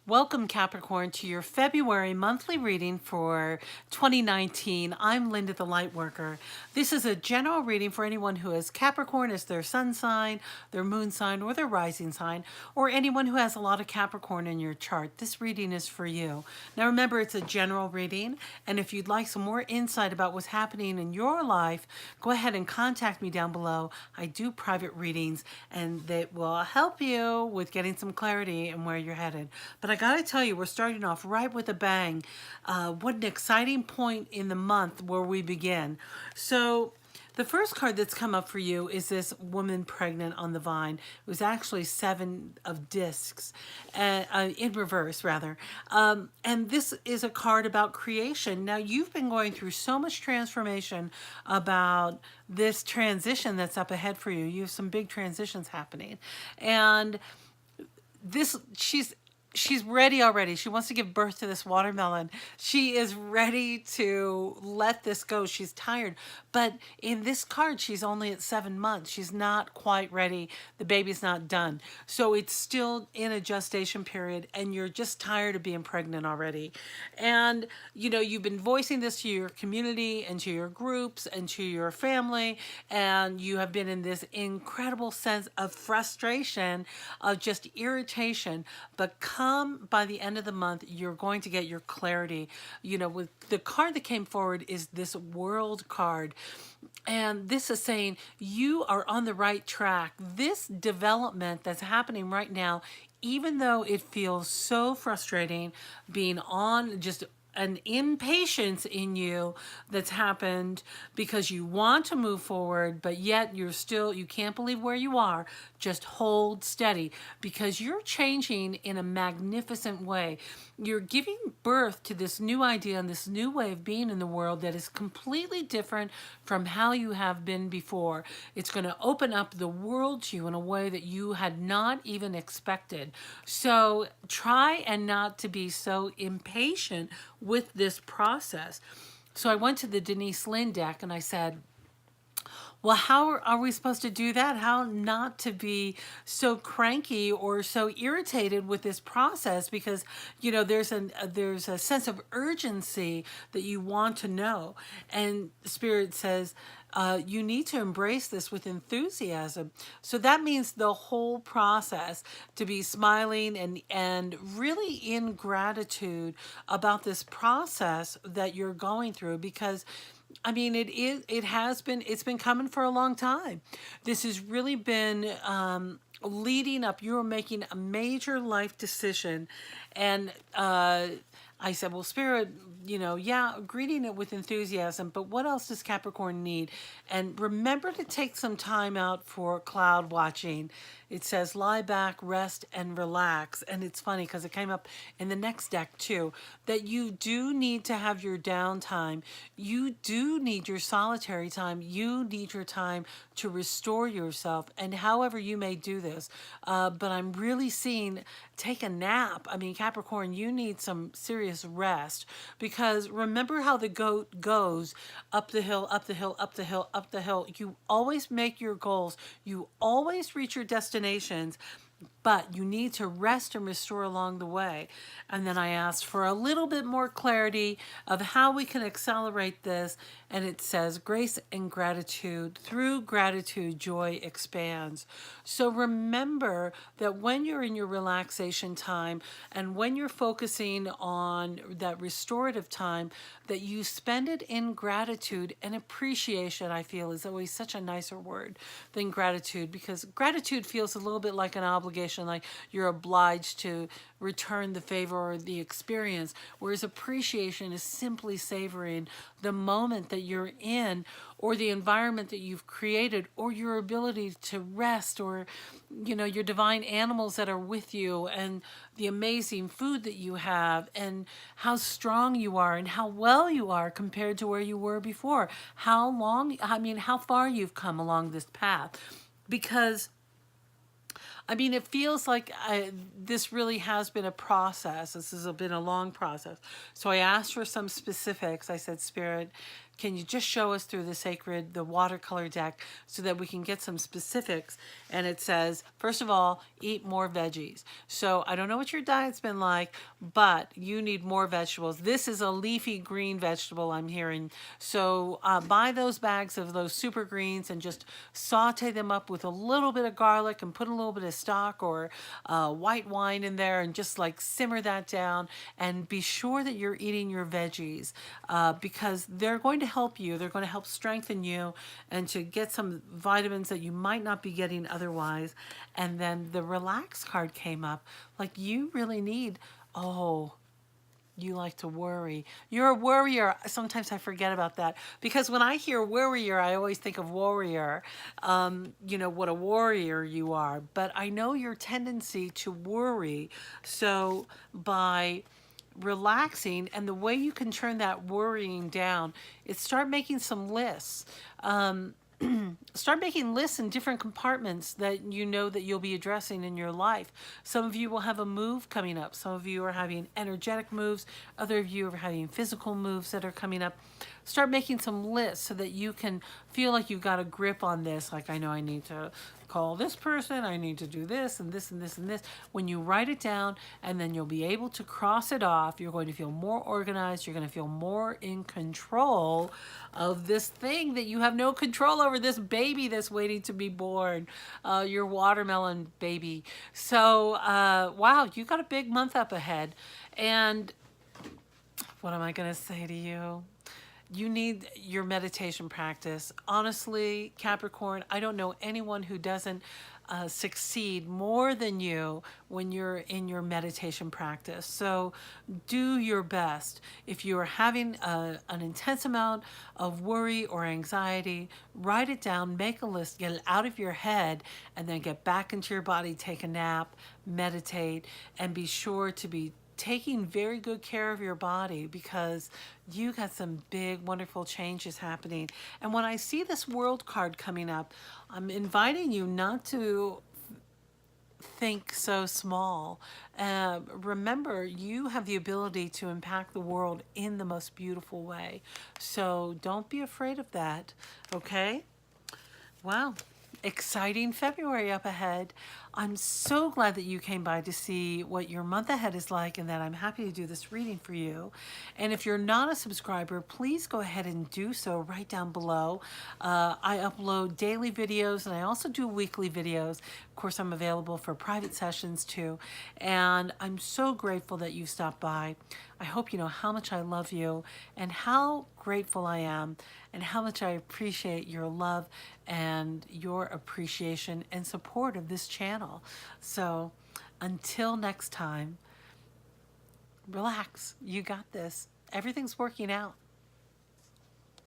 Welcome, Capricorn, to your February monthly reading for 2019. I'm Linda, the Lightworker. This is a general reading for anyone who has Capricorn as their sun sign, their moon sign, or their rising sign, or anyone who has a lot of Capricorn in your chart. This reading is for you. Now remember, it's a general reading, and if you'd like some more insight about what's happening in your life, go ahead and contact me down below. I do private readings, and that will help you with getting some clarity and where you're headed. But I gotta tell you, we're starting off right with a bang. What an exciting point in the month where we begin. So the first card that's come up for you is this woman pregnant on the vine. It was actually 7 of discs, in reverse rather. And this is a card about creation. Now you've been going through so much transformation about this transition that's up ahead for you. You have some big transitions happening. And she's ready already. She wants to give birth to this watermelon. She is ready to let this go. She's tired. But in this card, she's only at 7 months. She's not quite ready. The baby's not done. So it's still in a gestation period, and you're just tired of being pregnant already. And, you know, you've been voicing this to your community and to your groups and to your family, and you have been in this incredible sense of frustration, of just irritation. But come by the end of the month, you're going to get your clarity. You know, with the card that came forward is this World card. And this is saying you are on the right track. This development that's happening right now, even though it feels so frustrating being on just an impatience in you that's happened because you want to move forward, but yet you can't believe where you are. Just hold steady, because you're changing in a magnificent way. You're giving birth to this new idea and this new way of being in the world that is completely different from how you have been before. It's going to open up the world to you in a way that you had not even expected. So try and not to be so impatient with this process. So I went to the Linn deck and I said, well, how are we supposed to do that? How not to be so cranky or so irritated with this process? Because, you know, there's a sense of urgency that you want to know. And Spirit says, you need to embrace this with enthusiasm. So that means the whole process, to be smiling and really in gratitude about this process that you're going through, because I mean, it's been coming for a long time. This has really been leading up. You're making a major life decision. And I said, well, Spirit, you know, yeah, greeting it with enthusiasm, but what else does Capricorn need? And remember to take some time out for cloud watching. It says lie back, rest, and relax. And it's funny because it came up in the next deck too, that you do need to have your downtime. You do need your solitary time. You need your time to restore yourself, and however you may do this. But I'm really seeing take a nap. I mean, Capricorn, you need some serious rest, because remember how the goat goes up the hill, up the hill, up the hill, up the hill. You always make your goals. You always reach your destinations, but you need to rest and restore along the way. And then I asked for a little bit more clarity of how we can accelerate this. And it says, grace and gratitude. Through gratitude, joy expands. So remember that when you're in your relaxation time and when you're focusing on that restorative time, that you spend it in gratitude and appreciation. I feel is always such a nicer word than gratitude, because gratitude feels a little bit like an obligation, like you're obliged to return the favor or the experience, whereas appreciation is simply savoring the moment that you're in, or the environment that you've created, or your ability to rest, or, you know, your divine animals that are with you, and the amazing food that you have, and how strong you are, and how well you are compared to where you were before, how far you've come along this path. Because I mean, it feels like this really has been a process. This has been a long process. So I asked for some specifics. I said, Spirit, can you just show us through the watercolor deck so that we can get some specifics? And it says, first of all, eat more veggies. So I don't know what your diet's been like, but you need more vegetables. This is a leafy green vegetable, I'm hearing. So buy those bags of those super greens and just saute them up with a little bit of garlic and put a little bit of stock or white wine in there and just like simmer that down, and be sure that you're eating your veggies because they're going to help you. They're going to help strengthen you and to get some vitamins that you might not be getting otherwise. And then the relax card came up. Like you really need, oh, you like to worry. You're a worrier. Sometimes I forget about that because when I hear worrier, I always think of warrior. You know, what a warrior you are. But I know your tendency to worry. So by relaxing, and the way you can turn that worrying down is start making some lists. Start making lists in different compartments that you know that you'll be addressing in your life. Some of you will have a move coming up. Some of you are having energetic moves. Other of you are having physical moves that are coming up. Start making some lists so that you can feel like you've got a grip on this. Like, I know I need to call this person, I need to do this and this and this and this. When you write it down, and then you'll be able to cross it off, you're going to feel more organized, you're going to feel more in control of this thing that you have no control over, this baby that's waiting to be born, your watermelon baby. So, wow, you got a big month up ahead. And what am I going to say to you? You need your meditation practice. Honestly, Capricorn, I don't know anyone who doesn't succeed more than you when you're in your meditation practice. So do your best. If you are having an intense amount of worry or anxiety, write it down, make a list, get it out of your head, and then get back into your body, take a nap, meditate, and be sure to be taking very good care of your body because you got some big, wonderful changes happening. And when I see this world card coming up, I'm inviting you not to think so small. Remember, you have the ability to impact the world in the most beautiful way. So don't be afraid of that, okay? Wow. Exciting February up ahead. I'm so glad that you came by to see what your month ahead is like, and that I'm happy to do this reading for you. And if you're not a subscriber, please go ahead and do so right down below. I upload daily videos, and I also do weekly videos. Of course, I'm available for private sessions too. And I'm so grateful that you stopped by. I hope you know how much I love you and how grateful I am and how much I appreciate your love and your appreciation and support of this channel. So until next time, relax. You got this. Everything's working out.